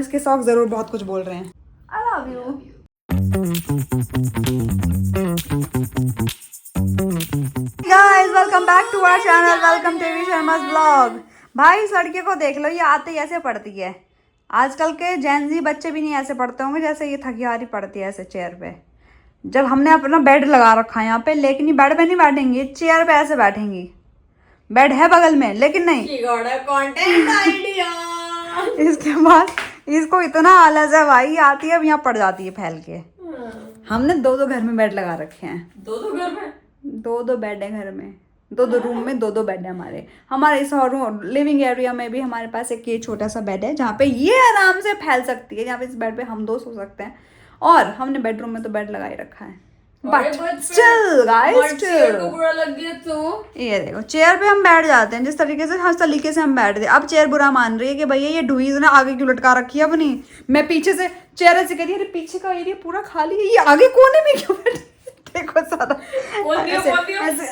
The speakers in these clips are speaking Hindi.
इसके शौक जरूर बहुत कुछ बोल रहे हैं। I love you. Guys welcome back to our channel, welcome to V Sharma's blog. भाई इस लड़के को देख लो, ये आते ही ऐसे पढ़ती है। आजकल के जेनजी बच्चे भी नहीं ऐसे पढ़ते होंगे जैसे ये थकियारी पढ़ती है ऐसे चेयर पे। जब हमने अपना बेड लगा रखा है यहाँ पे, लेकिन ये बेड पे नहीं बैठेंगी, चेयर पे ऐसे बैठेंगी। बेड है बगल में लेकिन नहीं। Content idea. इसके बाद इसको इतना आलस है भाई, आती है अब यहाँ पड़ जाती है फैल के। हमने दो घर में बेड लगा रखे हैं। दो घर में दो बेड है घर में, दो रूम में दो बेड है हमारे इस लिविंग एरिया में भी हमारे पास एक ये छोटा सा बेड है जहाँ पे ये आराम से फैल सकती है। जहाँ पे इस बेड पे हम दो सो सकते हैं, और हमने बेडरूम में तो बेड लगा ही रखा है। बट स्टिल गाइस, बुरा लग गया तो ये देखो चेयर पे हम बैठ जाते हैं जिस तरीके से, हर तरीके से हम बैठते हैं। अब चेयर बुरा मान रही है कि भैया ये ढुई ने आगे क्यों लटका रखी है अपनी। मैं पीछे से चेयर ऐसे कह रही है, पीछे का एरिया पूरा खाली है, ये आगे कोने में क्यों बैठी? देखो सारा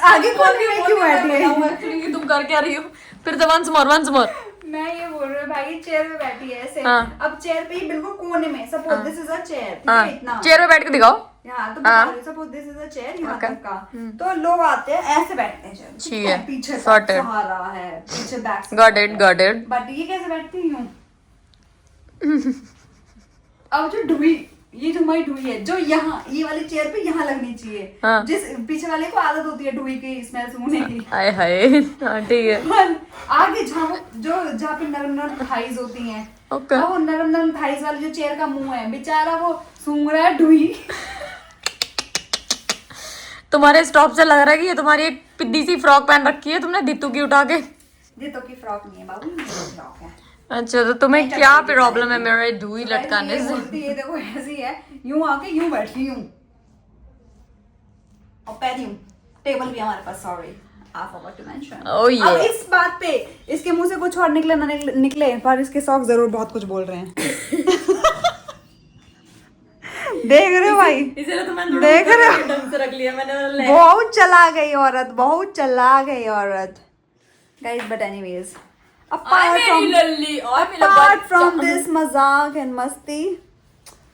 आगे कोने में क्यों बैठी है? एक्चुअली तुम कर क्या रही हो? फिर तो वंस मोर मैं ये बोल रही हूँ भाई, चेयर पे बैठी है ऐसे। हाँ। अब चेयर पे ही बिल्कुल कोने में, suppose this is a chair, ठीक है इतना चेयर पे बैठ के दिखाओ। हाँ तो suppose this is a chair यहाँ तक का, तो लोग आते हैं ऐसे बैठते हैं, ठीक है, पीछे sorted। सहारा है, पीछे बैक। Got it. बट ये कैसे बैठती हूँ? अब जो ढुई, ये जो हमारी ढुई है, जो यहाँ ये वाली चेयर पे यहाँ लगनी चाहिए। हाँ। जिस पीछे वाले को आदत होती है ढुई की स्मेल सूंघने की। हाय हाँ ठीक है। पर आगे जहाँ पे नरम नरम थाइज होती हैं, ओके। वो नरम नरम थाइज वाली जो चेयर का मुंह है, बेचारा वो सूंघ रहा है ढुई। तुम्हारे स्टॉप से लग रहा है कि ये तुम्हारी एक पिद्दी सी फ्रॉक पहन रखी है तुमने दीतू की उठा के। दीतू की फ्रॉक नहीं है बाबू, मेरी फ्रॉक है। अच्छा तो तुम्हें क्या प्रॉब्लम है मेरे ढूई लटकाने से? ये देखो ऐसी है, यूं आके यूं बैठती हूँ और पैर यूं। टेबल भी हमारे पास, sorry I forgot to mention. Oh ये अब इस बात पे इसके मुंह से कुछ और निकले ना निकले, पर इसके शौक जरूर बहुत कुछ बोल रहे हैं। देख रहे हो भाई, इसलिए तो मैंने देख रहे हो, ढंग से रख लिया मैंने। बहुत चला गई औरत, बहुत चला गई औरत। Guys but anyways, apart from this मजाक एंड मस्ती,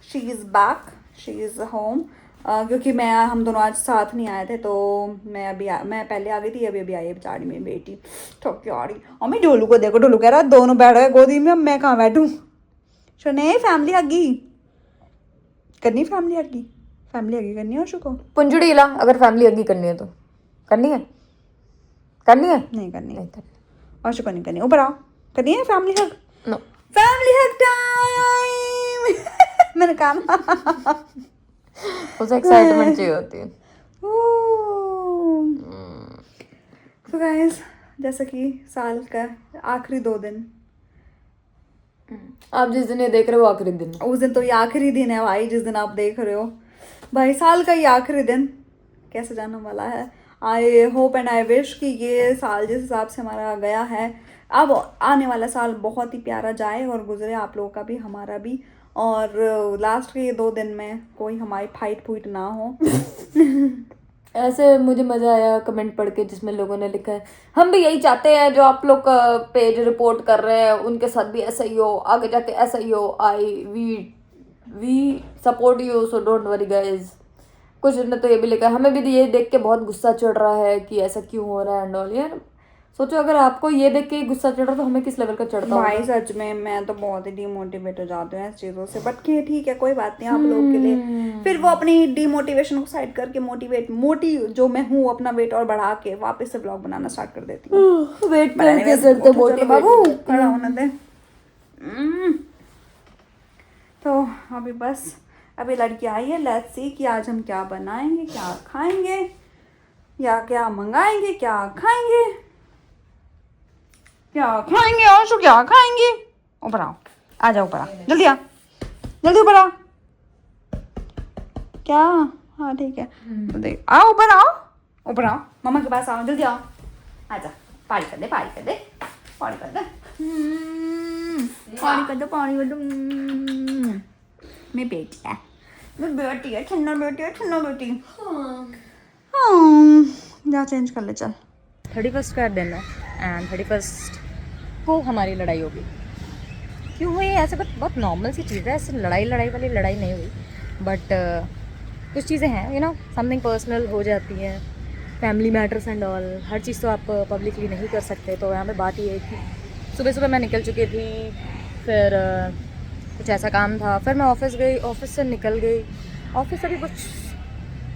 she is back, she is home। क्योंकि हम दोनों आज साथ नहीं आए थे, तो मैं पहले आ गई थी, अभी आई है बेचारी मेरी बेटी ठोक्यारी। और मैं ढोलू को देखो, ढोलू कह रहा है दोनों बैठ गए गोदी में, अब मैं कहाँ बैठूं? सुने फैमिली हगी करनी, फैमिली हगी करनी है अर्शु को। पुंजुड़ी हिला, अगर फैमिली हगी करनी है तो करनी है नहीं करनी अर्शु को नहीं करनी। ऊपर आओ, करनी है फैमिली हग। नो, फैमिली हग टाइम। मैंने कहा उसे एक्साइटमेंट चाहिए होती है। तो गाइस, जैसे कि साल का आखिरी 2 दिन, आप जिस दिन ये देख रहे हो आखिरी दिन, उस दिन तो ये आखिरी दिन है भाई, जिस दिन आप देख रहे हो भाई, साल का ये आखिरी दिन कैसे जाने वाला है। I hope and I wish कि ये साल जिस हिसाब से हमारा गया है, अब आने वाला साल बहुत ही प्यारा जाए और गुजरे, आप लोगों का भी हमारा भी। और लास्ट के ये 2 दिन में कोई हमारी फाइट फूट ना हो। ऐसे मुझे मजा आया कमेंट पढ़ के जिसमें लोगों ने लिखा है हम भी यही चाहते हैं जो आप लोग का पेज रिपोर्ट कर रहे हैं उनके साथ भी ऐसा ही हो, आगे जाके ऐसा ही हो। We support you, so don't worry guys. कुछ ने तो ये भी लिखा है हमें भी ये देख के बहुत गुस्सा चढ़ रहा है कि ऐसा क्यों हो रहा है एंड ऑल। यार सोचो, अगर आपको ये देख के गुस्सा चढ़ रहा तो हमें किस लेवल का चढ़ता भाई सच में मैं तो बहुत ही डिमोटिवेट हो जाती हूँ इस चीज़ों से। बट ठीक है, कोई बात नहीं, आप लोगों के लिए फिर वो अपनी डिमोटिवेशन को साइड करके जो मैं हूँ अपना वेट और बढ़ा के वापस से ब्लॉग बनाना स्टार्ट कर देती हूँ। वेट करते बाबू खड़ा होने दे। तो अभी बस अभी लड़की आई है, लेट्स सी कि आज हम क्या बनाएंगे, क्या खाएंगे, या क्या मंगाएंगे, क्या खाएंगे और क्या खाएंगे। ऊपर आओ, आ जाओ ऊपर आ, जल्दी ऊपर आ। क्या? हाँ ठीक है, तो देख आओ ऊपर आओ मम्मा के पास आओ, जल्दी आओ, आजा। पानी कर दे मैं बेटी है ठन्ना बेटी। जा चेंज कर ले चल। 31 का दिन है एंड 31 को हमारी लड़ाई होगी। क्यों हुई ऐसे, बट बहुत नॉर्मल सी चीज़ है, ऐसे लड़ाई वाली लड़ाई नहीं हुई, बट कुछ चीज़ें हैं यू नो समथिंग पर्सनल हो जाती हैं, फैमिली मैटर्स एंड ऑल, हर चीज़ तो आप पब्लिकली नहीं कर सकते। तो यहाँ पे बात ये है कि सुबह मैं निकल चुकी थी, फिर कुछ ऐसा काम था, फिर मैं ऑफिस गई, ऑफिस से निकल गई, ऑफिस से भी कुछ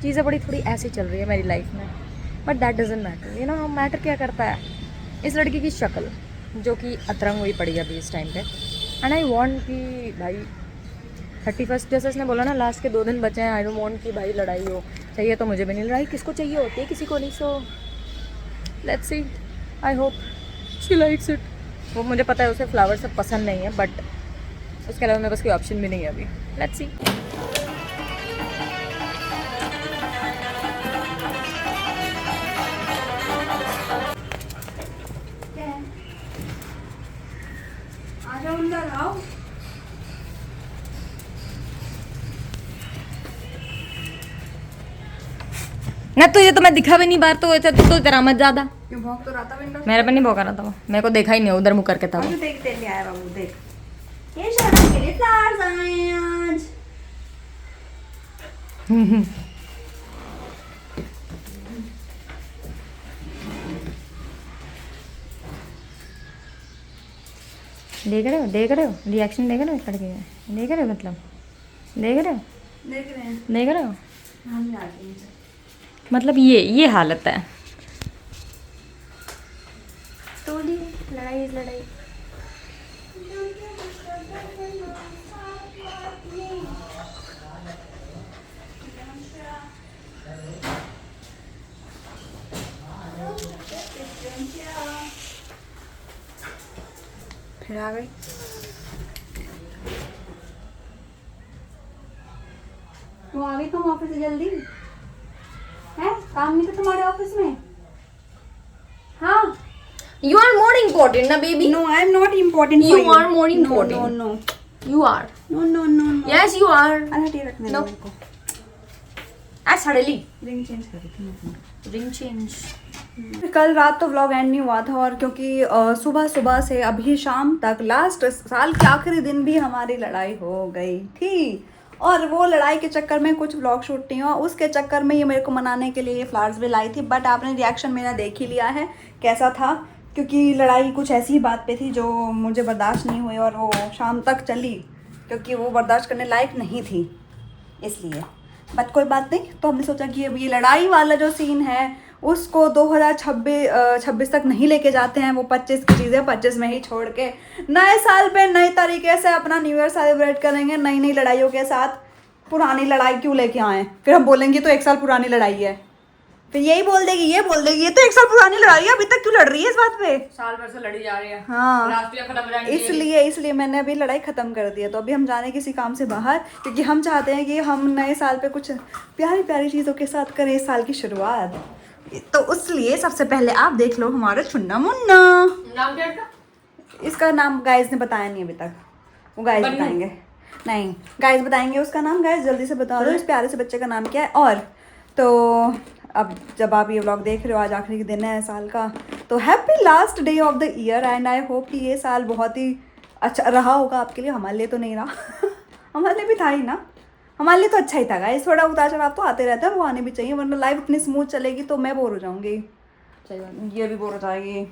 चीज़ें बड़ी थोड़ी ऐसी चल रही है मेरी लाइफ में, but that doesn't matter, you know matter क्या करता है इस लड़की की शक्ल जो कि अतरंग हुई पड़ी अभी इस टाइम पे। एंड आई वॉन्ट कि भाई 31st जैसे उसने बोला ना, लास्ट के 2 दिन बचे हैं, आई डोंट वांट कि भाई लड़ाई हो, चाहिए तो मुझे भी नहीं, लड़ाई किसको चाहिए होती है, किसी को नहीं। So let's see, I hope she likes it. वो मुझे पता है उसे फ्लावर सब पसंद नहीं है, बट उसके अलावा मेरे पास कोई ऑप्शन भी नहीं है अभी। Let's see. आ जाओ अंदर आओ। ना तुझे तो मैं दिखा भी नहीं बाहर, तो ऐसा तो तेरा मत ज़्यादा, क्यों भौंक तो रहा था विंडो से? मेरे पे नहीं भौंका रहा था वो, मेरे को देखा ही नहीं, उधर मुँह करके था वो। अभी देख तेरे लिए आया बाबू, देख ये शरण के लिए फ्लावर्स आए हैं आज। देख रहे हो रिएक्शन देख रहे हो लड़के का, देख रहे हो मतलब देख रहे हो देख रहे हैं देख रहे हो हम जाते हैं। मतलब ये हालत है। लड़ाई फिर आ गई। तुम आ गई तुम ऑफिस से जल्दी है? काम नहीं था तुम्हारे ऑफिस में? हाँ। You are more important, na baby. No, I am not important for You you. are more important. No. You are. No. Yes, you are. अरे ये रखने No. दो मेरे को। As suddenly. रिंग चेंज कर रही थी मैं। Ring change. कल रात तो व्लॉग एंड नहीं हुआ था, और क्योंकि सुबह से अभी शाम तक लास्ट साल के आखिरी दिन भी हमारी लड़ाई हो गई थी, और वो लड़ाई के चक्कर में कुछ व्लॉग शूट नहीं हुआ। उसके चक्कर में ये मेरे को मनाने के लिए ये फ्लावर्स भी लाई थी, बट आपने रिएक्शन मेरा देख ही लिया है कैसा था, क्योंकि लड़ाई कुछ ऐसी ही बात पे थी जो मुझे बर्दाश्त नहीं हुई, और वो शाम तक चली क्योंकि वो बर्दाश्त करने लायक नहीं थी, इसलिए। बट कोई बात नहीं, तो हमने सोचा कि अब ये लड़ाई वाला जो सीन है उसको 2026 तक नहीं लेके जाते हैं, वो 25 की चीज़ें 25 में ही छोड़ के नए साल पे नए तरीके से अपना न्यू ईयर सेलिब्रेट करेंगे, नई लड़ाइयों के साथ। पुरानी लड़ाई क्यों लेके आए? फिर हम बोलेंगे तो 1 साल पुरानी लड़ाई है, फिर यही बोल देगी ये तो 1 साल पुरानी लड़ाई है, अभी तक क्यों लड़ रही है इस बात पे? साल भर से लड़ी जा रही है। हाँ, राष्ट्रीय खत्म हो जाएंगे। इसलिए मैंने अभी लड़ाई ख़त्म कर दी है। तो अभी हम जाने किसी काम से बाहर, क्योंकि हम चाहते हैं कि हम नए साल पे कुछ प्यारी चीज़ों के साथ करें इस साल की शुरुआत। तो इसलिए सबसे पहले आप देख लो हमारा चुन्ना मुन्ना। नाम क्या है? इसका नाम गाइस ने बताया नहीं अभी तक, वो गाइस बताएंगे। नहीं, गाइस बताएंगे उसका नाम। गाइस जल्दी से बता दो इस प्यारे से बच्चे का नाम क्या है। और तो अब जब आप ये व्लॉग देख रहे हो, आज आखिरी दिन है साल का, तो happy last day of the year, and I hope कि ये साल बहुत ही अच्छा रहा होगा आपके लिए। हमारे लिए तो नहीं रहा हमारे लिए भी था ही ना, हमारे लिए तो अच्छा ही था गाइस। थोड़ा उतार चढ़ाव तो आते रहता है, वो आने भी चाहिए, वरना लाइफ इतनी स्मूथ चलेगी तो मैं बोर हो जाऊंगी। सही बात। ये भी बोर हो जाएगी।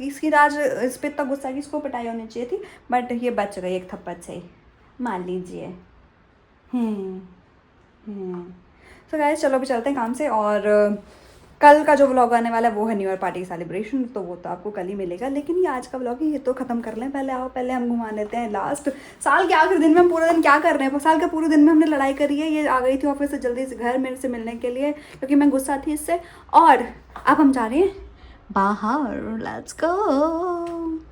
इसकी राज इस पर इतना गुस्सा कि इसको पिटाई होनी चाहिए थी, बट ये बच गई एक थप्पड़ से, मान लीजिए। तो गाइस चलो अभी चलते हैं काम से, और कल का जो व्लॉग आने वाला है वो है न्यू ईयर पार्टी सेलिब्रेशन, तो वो तो आपको कल ही मिलेगा। लेकिन ये आज का व्लॉग है, ये तो ख़त्म कर लें पहले। आओ पहले हम घुमा लेते हैं लास्ट साल के आखिरी दिन में हम पूरे दिन क्या कर रहे हैं। साल के पूरे दिन में हमने लड़ाई करी है। ये आ गई थी ऑफिस से जल्दी से घर मेरे से मिलने के लिए, क्योंकि मैं गुस्सा थी इससे। और अब हम जा रहे हैं बाहर, लेट्स गो।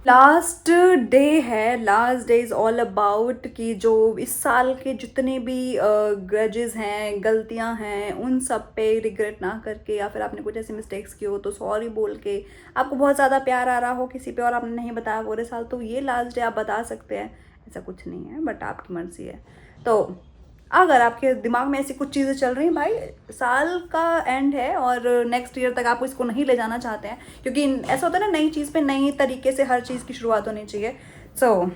लास्ट डे है, last day is all about कि जो इस साल के जितने भी ग्रजेस हैं, गलतियां हैं, उन सब पे रिग्रेट ना करके, या फिर आपने कुछ ऐसे मिस्टेक्स किए हो तो सॉरी बोल के, आपको बहुत ज़्यादा प्यार आ रहा हो किसी पे और आपने नहीं बताया पूरे साल, तो ये लास्ट डे आप बता सकते हैं। ऐसा कुछ नहीं है, बट आपकी मर्ज़ी है। तो अगर आपके दिमाग में ऐसी कुछ चीज़ें चल रही हैं, भाई साल का एंड है और नेक्स्ट ईयर तक आप इसको नहीं ले जाना चाहते हैं, क्योंकि ऐसा होता है ना, नई चीज़ पे नई तरीके से हर चीज़ की शुरुआत होनी चाहिए। सो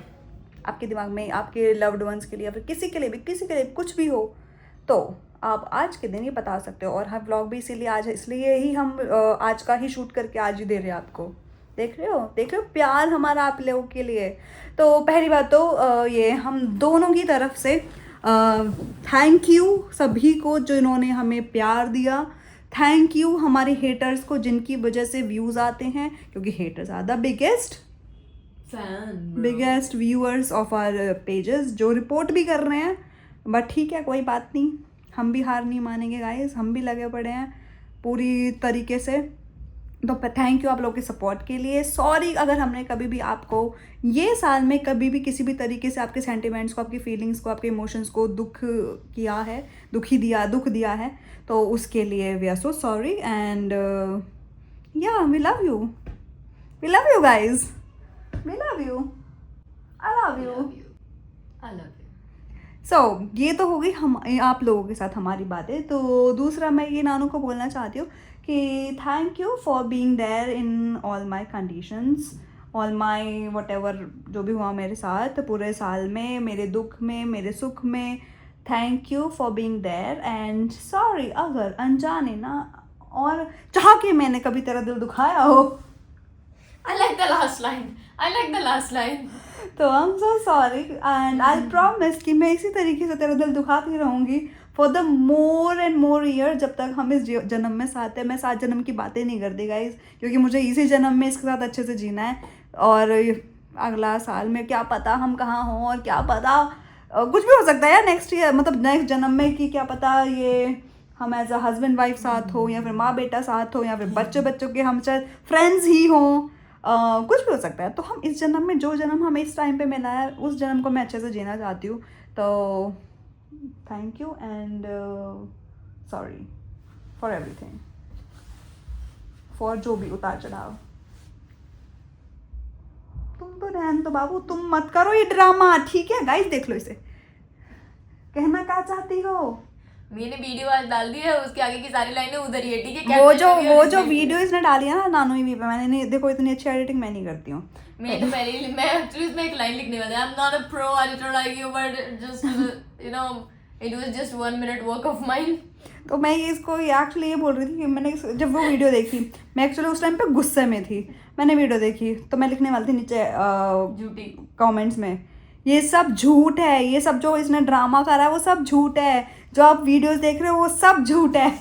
आपके दिमाग में आपके लव्ड वंस के लिए या फिर किसी के लिए भी कुछ भी हो, तो आप आज के दिन ही बता सकते हो। और हर व्लॉग भी इसीलिए आज है, इसलिए ही हम आज का ही शूट करके आज ही दे रहे हैं आपको। देख रहे हो प्यार हमारा आप लोगों के लिए। तो पहली बात तो ये हम दोनों की तरफ से थैंक यू सभी को जिन्होंने हमें प्यार दिया। थैंक यू हमारे हेटर्स को जिनकी वजह से व्यूज़ आते हैं, क्योंकि haters are the biggest viewers of our pages, जो रिपोर्ट भी कर रहे हैं। बट ठीक है, कोई बात नहीं, हम भी हार नहीं मानेंगे गाइस, हम भी लगे पड़े हैं पूरी तरीके से। तो थैंक यू आप लोगों के सपोर्ट के लिए। सॉरी अगर हमने कभी भी आपको ये साल में कभी भी किसी भी तरीके से आपके सेंटिमेंट्स को, आपकी फीलिंग्स को, आपके इमोशंस को दुख दिया है, तो उसके लिए we are so sorry. And yeah we love you guys, we love you, I love you. So ये तो हो गई हम आप लोगों के साथ हमारी बातें। तो दूसरा मैं ये नानू को बोलना चाहती हूँ कि thank you for being there in all my conditions, all my whatever, जो भी हुआ मेरे साथ पूरे साल में, मेरे दुख में, मेरे सुख में। Thank you for being there and sorry अगर अनजाने ना और चाह के मैंने कभी तेरा दिल दुखाया हो। I like the last line. तो I am so sorry and I promise कि मैं इसी तरीके से तेरा दिल दुखाती रहूँगी for the more and more year, जब तक हम इस जन्म में साथ हैं। मैं 7 जन्म की बातें नहीं करती गाइज, क्योंकि मुझे इसी जन्म में इसके साथ अच्छे से जीना है। और अगला साल में क्या पता हम कहाँ हों, और क्या पता कुछ भी हो सकता है यार नेक्स्ट ईयर, मतलब नेक्स्ट जन्म में कि क्या पता ये हम एज अ हस्बैंड वाइफ साथ हो, या फिर माँ बेटा साथ हो, या फिर बच्चों के हम शायद फ्रेंड्स ही हों, कुछ भी हो सकता है। तो हम इस जन्म में, जो जन्म हमें इस टाइम पे मिला है, उस जन्म को मैं अच्छे से जीना चाहती हूँ। तो thank you and sorry for everything, for जो भी उतार चढ़ाव। तुम तो रहन दो बाबू, तुम मत करो ये ड्रामा, ठीक है गाइस, देख लो इसे। कहना क्या चाहती हो? मैंने वीडियो आज डाल दी है, उसके आगे की सारी लाइनें उधर ही है, ठीक है। वो जो वीडियो इसने डाली है ना नानू ईवी पे, मैंने नहीं, देखो इतनी अच्छी एडिटिंग मैं नहीं करती हूँ। मैं एक्चुअली इसमें एक लाइन लिखने वाली, I am not a pro editor like you, but just you know it was just 1 minute work of mine. तो मैं इसको एक्चुअली ये बोल रही थी कि मैंने जब वो वीडियो देखी, मैं एक्चुअली उस टाइम पे गुस्से में थी, मैंने वीडियो देखी तो मैं लिखने वाली थी नीचे झूठी कमेंट्स में, ये सब झूठ है, ये सब जो इसने ड्रामा करा है वो सब झूठ है, जो आप वीडियोस देख रहे हो वो सब झूठ है,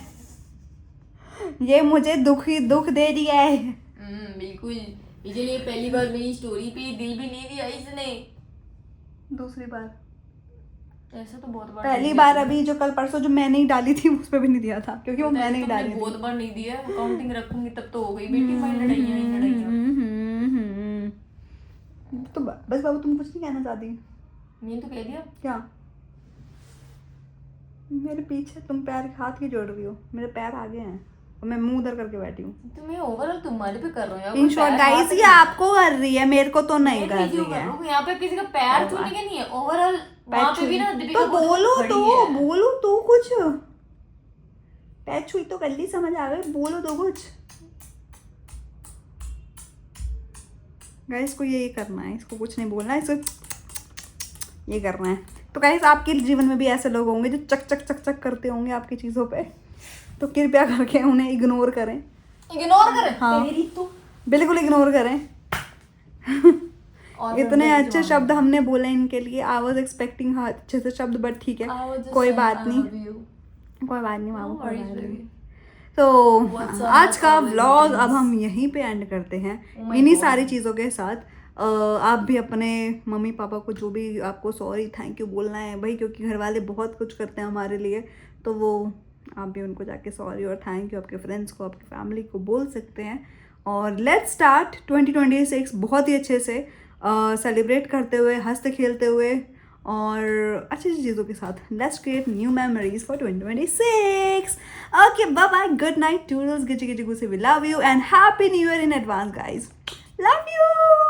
ये मुझे दुख दे दिया है। बिल्कुल, इसलिए पहली बार मेरी स्टोरी पे दिल भी नहीं दिया इसने। दूसरी बार ऐसा तो बहुत बार, पहली बार अभी जो कल परसों जो मैंने ही डाली थी उस पर भी नहीं दिया था, क्योंकि वो मैंने ही डाली थी। बहुत बार नहीं दिया, काउंटिंग रखूंगी तब तो हो गई बेटी, भाई लड़ाइयाँ। तो बस बाबू तुम कुछ नहीं कहना चाहती? मैंने तो कह दिया। क्या? मेरे पीछे तुम पैर हाथ क्यों जोड़ रही हो? मेरे पैर आगे हैं और मैं मुंह उधर करके बैठी हूँ। तो मैं ओवरऑल तुम्हारे पे कर रहा हूँ यार। इन शॉर्ट गाइस ये आपको कर रही है, मेरे को तो नहीं कर रही है। यहाँ पे किसी का पैर छूने का नहीं है, ओवरऑल वहाँ पे भी ना दीपिका तो बोलो तो कुछ, पैर छुई तो कर ली, समझ आ गई, बोलो तो कुछ। गाइस को यही करना है, इसको कुछ नहीं बोलना है, इसको ये करना है। तो गाइस आपके जीवन में भी ऐसे लोग होंगे जो चक चक चक चक करते होंगे आपकी चीज़ों पे, तो कृपया करके उन्हें इग्नोर करें। हाँ तो बिल्कुल इग्नोर करें। इतने अच्छे शब्द हमने बोले इनके लिए, आई वॉज एक्सपेक्टिंग अच्छे से शब्द, बट ठीक है कोई बात नहीं मामू। तो आज का व्लॉग अब हम यहीं पे एंड करते हैं इन्हीं सारी चीज़ों के साथ। आप भी अपने मम्मी पापा को जो भी आपको सॉरी थैंक यू बोलना है भाई, क्योंकि घर वाले बहुत कुछ करते हैं हमारे लिए, तो वो आप भी उनको जाके सॉरी और थैंक यू आपके फ्रेंड्स को, आपकी फैमिली को बोल सकते हैं। और लेट्स स्टार्ट 2026 बहुत ही अच्छे से सेलिब्रेट करते हुए, हंसते खेलते हुए और अच्छी अच्छी चीज़ों के साथ। Let's create new memories for 2026। Okay bye bye, good night toodles, गिची गिची गुसी, we love you and happy new year in advance guys, love you.